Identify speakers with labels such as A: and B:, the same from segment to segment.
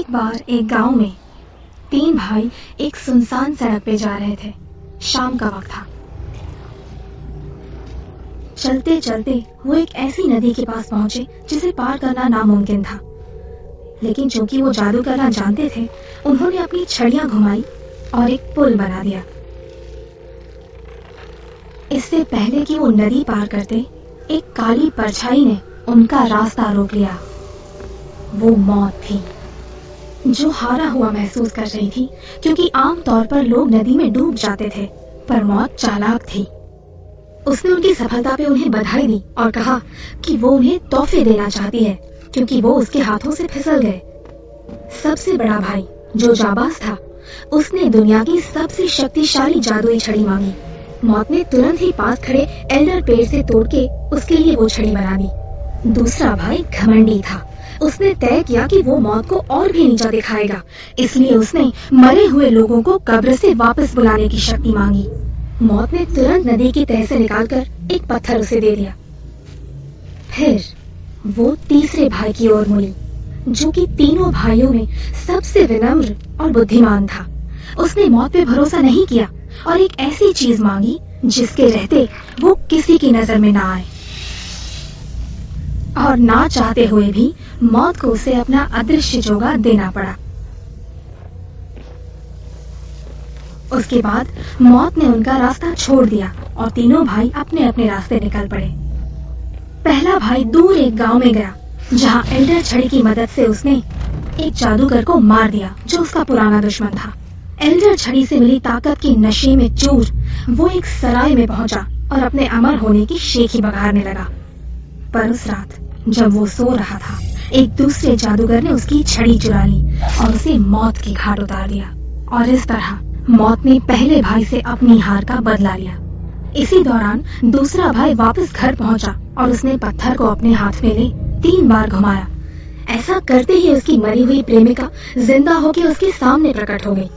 A: एक बार एक गांव में 3 भाई एक सुनसान सड़क पे जा रहे थे। शाम का वक्त था। चलते चलते वो एक ऐसी नदी के पास पहुंचे जिसे पार करना नामुमकिन था, लेकिन चूंकि वो जादू करना जानते थे, उन्होंने अपनी छड़ियां घुमाई और एक पुल बना दिया। इससे पहले कि वो नदी पार करते, एक काली परछाई ने उनका रास्ता रोक लिया। वो मौत थी, जो हारा हुआ महसूस कर रही थी, क्योंकि आमतौर पर लोग नदी में डूब जाते थे, पर मौत चालाक थी। उसने उनकी सफलता पे उन्हें बधाई दी और कहा कि वो उन्हें तोहफे देना चाहती है, क्योंकि वो उसके हाथों से फिसल गए। सबसे बड़ा भाई, जो जाबाज था, उसने दुनिया की सबसे शक्तिशाली जादुई छड़ी मांगी। मौत ने तुरंत ही पास खड़े एल्डर पेड़ से तोड़ के उसके लिए वो छड़ी बना दी। दूसरा भाई घमंडी था। उसने तय किया कि वो मौत को और भी नीचा दिखाएगा, इसलिए उसने मरे हुए लोगों को कब्र से वापस बुलाने की शक्ति मांगी। मौत ने तुरंत नदी की तह से निकालकर एक पत्थर उसे दे दिया। फिर वो तीसरे भाई की ओर मुड़ी, जो कि तीनों भाइयों में सबसे विनम्र और बुद्धिमान था। उसने मौत पे भरोसा नहीं किया और एक ऐसी चीज मांगी जिसके रहते वो किसी की नजर में ना आए, और ना चाहते हुए भी मौत को उसे अपना अदृश्य जोगा देना पड़ा। उसके बाद मौत ने उनका रास्ता छोड़ दिया और तीनों भाई अपने अपने रास्ते निकल पड़े। पहला भाई दूर एक गांव में गया, जहां एल्डर छड़ी की मदद से उसने एक जादूगर को मार दिया, जो उसका पुराना दुश्मन था। एल्डर छड़ी से मिली ताकत की नशे में चूर वो एक सराय में पहुंचा और अपने अमर होने की शेखी बघारने लगा। पर उस रात जब वो सो रहा था, एक दूसरे जादूगर ने उसकी छड़ी चुरा ली और उसे मौत की घाट उतार दिया। और इस तरह मौत ने पहले भाई से अपनी हार का बदला लिया। इसी दौरान दूसरा भाई वापस घर पहुंचा और उसने पत्थर को अपने हाथ में ले 3 बार घुमाया। ऐसा करते ही उसकी मरी हुई प्रेमिका जिंदा होकर उसके सामने प्रकट हो गई।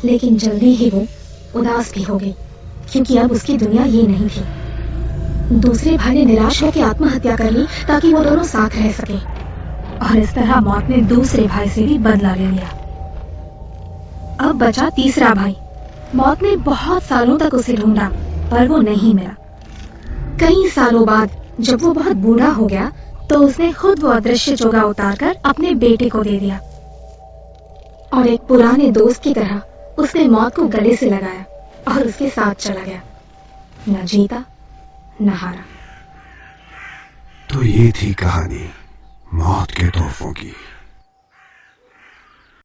A: लेकिन जल्दी ही वो उदास भी हो गई, क्योंकि अब उसकी दुनिया ये नहीं थी। दूसरे भाई ने निराश होकर आत्महत्या कर ली ताकि वो दोनों साथ रह सके, और इस तरह मौत ने दूसरे भाई से भी बदला ले लिया। अब बचा तीसरा भाई। मौत ने बहुत सालों तक उसे ढूंढा, पर वो नहीं मिला। कई सालों बाद जब वो बहुत बूढ़ा हो गया, तो उसने खुद वो अदृश्य जोगा उतारकर अपने बेटे को दे दिया, और एक पुराने दोस्त की तरह उसने मौत को गले से लगाया और उसके साथ चला गया। न जीता न हारा।
B: तो ये थी कहानी मौत के तोहफों की।